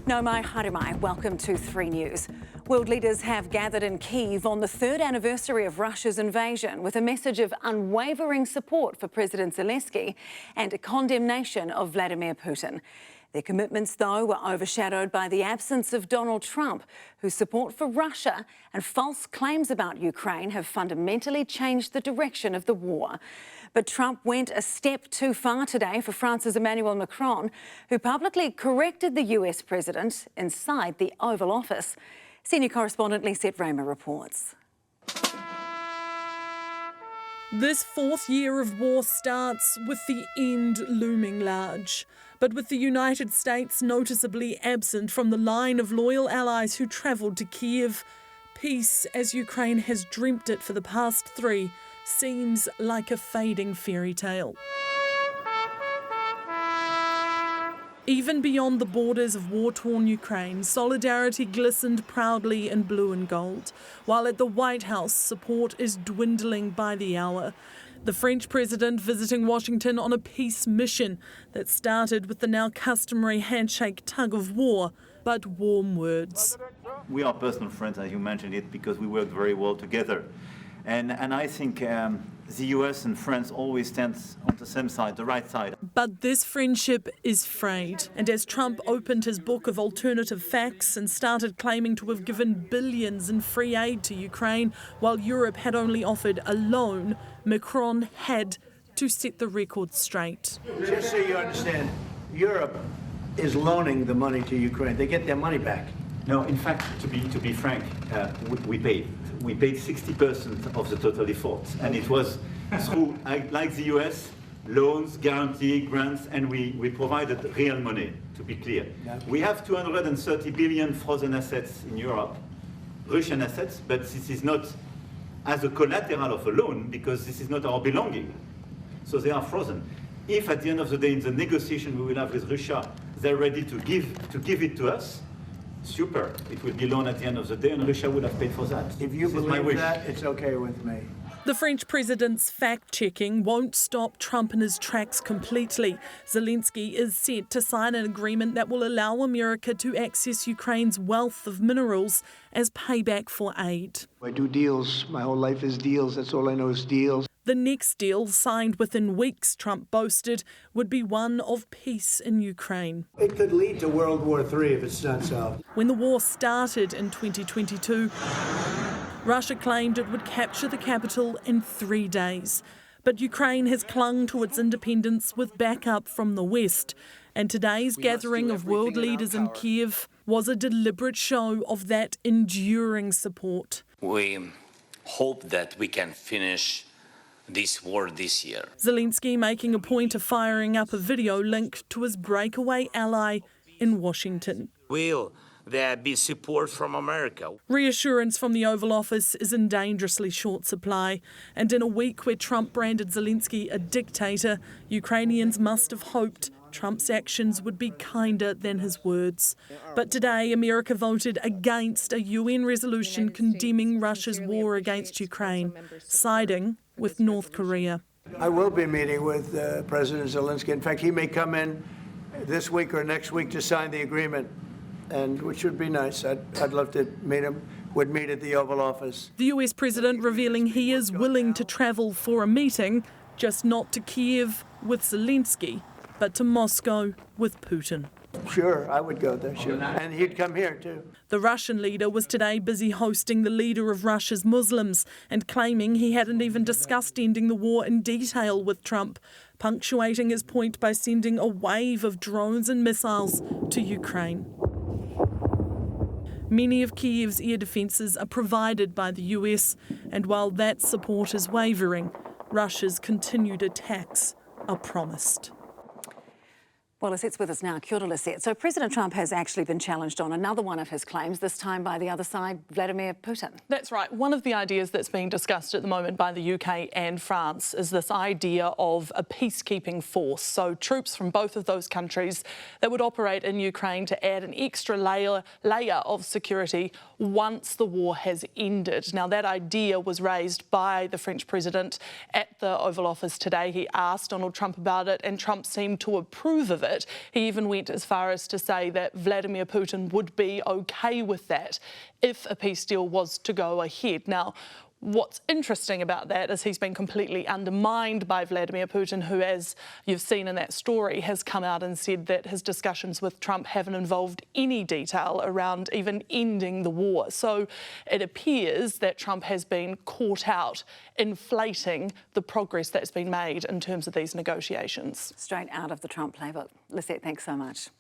No mai haere mai. Welcome to 3 News. World leaders have gathered in Kyiv on the 3rd anniversary of Russia's invasion with a message of unwavering support for President Zelensky and a condemnation of Vladimir Putin. Their commitments, though, were overshadowed by the absence of Donald Trump, whose support for Russia and false claims about Ukraine have fundamentally changed the direction of the war. But Trump went a step too far today for France's Emmanuel Macron, who publicly corrected the US president inside the Oval Office. Senior correspondent Lisette Raymer reports. This 4th year of war starts with the end looming large, but with the United States noticeably absent from the line of loyal allies who travelled to Kyiv. Peace, as Ukraine has dreamt it for the past 3, seems like a fading fairy tale. Even beyond the borders of war-torn Ukraine, solidarity glistened proudly in blue and gold, while at the White House support is dwindling by the hour. The French president visiting Washington on a peace mission that started with the now customary handshake tug of war, but warm words. We are personal friends, as you mentioned it, because we work very well together. And I think the US and France always stand on the same side, the right side. But this friendship is frayed. And as Trump opened his book of alternative facts and started claiming to have given billions in free aid to Ukraine, while Europe had only offered a loan, Macron had to set the record straight. Just so you understand, Europe is loaning the money to Ukraine. They get their money back. No, in fact, to be frank, we paid 60% of the total effort, and it was through, like the US, loans, guarantee, grants, and we provided real money, to be clear. We have 230 billion frozen assets in Europe, Russian assets, but this is not as a collateral of a loan, because this is not our belonging. So they are frozen. If at the end of the day, in the negotiation we will have with Russia, they're ready to give it to us, super. It will be loan at the end of the day, and Russia would have paid for that. If you believe that, it's okay with me. The French president's fact-checking won't stop Trump in his tracks completely. Zelensky is set to sign an agreement that will allow America to access Ukraine's wealth of minerals as payback for aid. I do deals. My whole life is deals. That's all I know is deals. The next deal, signed within weeks, Trump boasted, would be one of peace in Ukraine. It could lead to World War III if it's done so. When the war started in 2022, Russia claimed it would capture the capital in 3 days. But Ukraine has clung to its independence with backup from the West. And today's gathering of world leaders in Kyiv was a deliberate show of that enduring support. We hope that we can finish this war this year. Zelensky making a point of firing up a video linked to his breakaway ally in Washington. Will there be support from America? Reassurance from the Oval Office is in dangerously short supply. And in a week where Trump branded Zelensky a dictator, Ukrainians must have hoped Trump's actions would be kinder than his words. But today, America voted against a UN resolution condemning Russia's war against Ukraine, siding with North Korea. I will be meeting with President Zelensky. In fact, he may come in this week or next week to sign the agreement, and which would be nice. I'd love to meet him. Would meet at the Oval Office. The US president revealing he is willing to travel for a meeting, just not to Kyiv with Zelensky, but to Moscow with Putin. Sure, I would go there, sure. And he'd come here, too. The Russian leader was today busy hosting the leader of Russia's Muslims and claiming he hadn't even discussed ending the war in detail with Trump, punctuating his point by sending a wave of drones and missiles to Ukraine. Many of Kyiv's air defences are provided by the US, and while that support is wavering, Russia's continued attacks are promised. Well, Lisette's with us now. Kia ora, Lisette. So President Trump has actually been challenged on another one of his claims, this time by the other side, Vladimir Putin. That's right. One of the ideas that's being discussed at the moment by the UK and France is this idea of a peacekeeping force. So troops from both of those countries that would operate in Ukraine to add an extra layer of security once the war has ended. Now, that idea was raised by the French president at the Oval Office today. He asked Donald Trump about it, and Trump seemed to approve of it. it. He even went as far as to say that Vladimir Putin would be okay with that if a peace deal was to go ahead. Now, what's interesting about that is he's been completely undermined by Vladimir Putin, who, as you've seen in that story, has come out and said that his discussions with Trump haven't involved any detail around even ending the war. So it appears that Trump has been caught out inflating the progress that's been made in terms of these negotiations. Straight out of the Trump playbook. Lisette, thanks so much.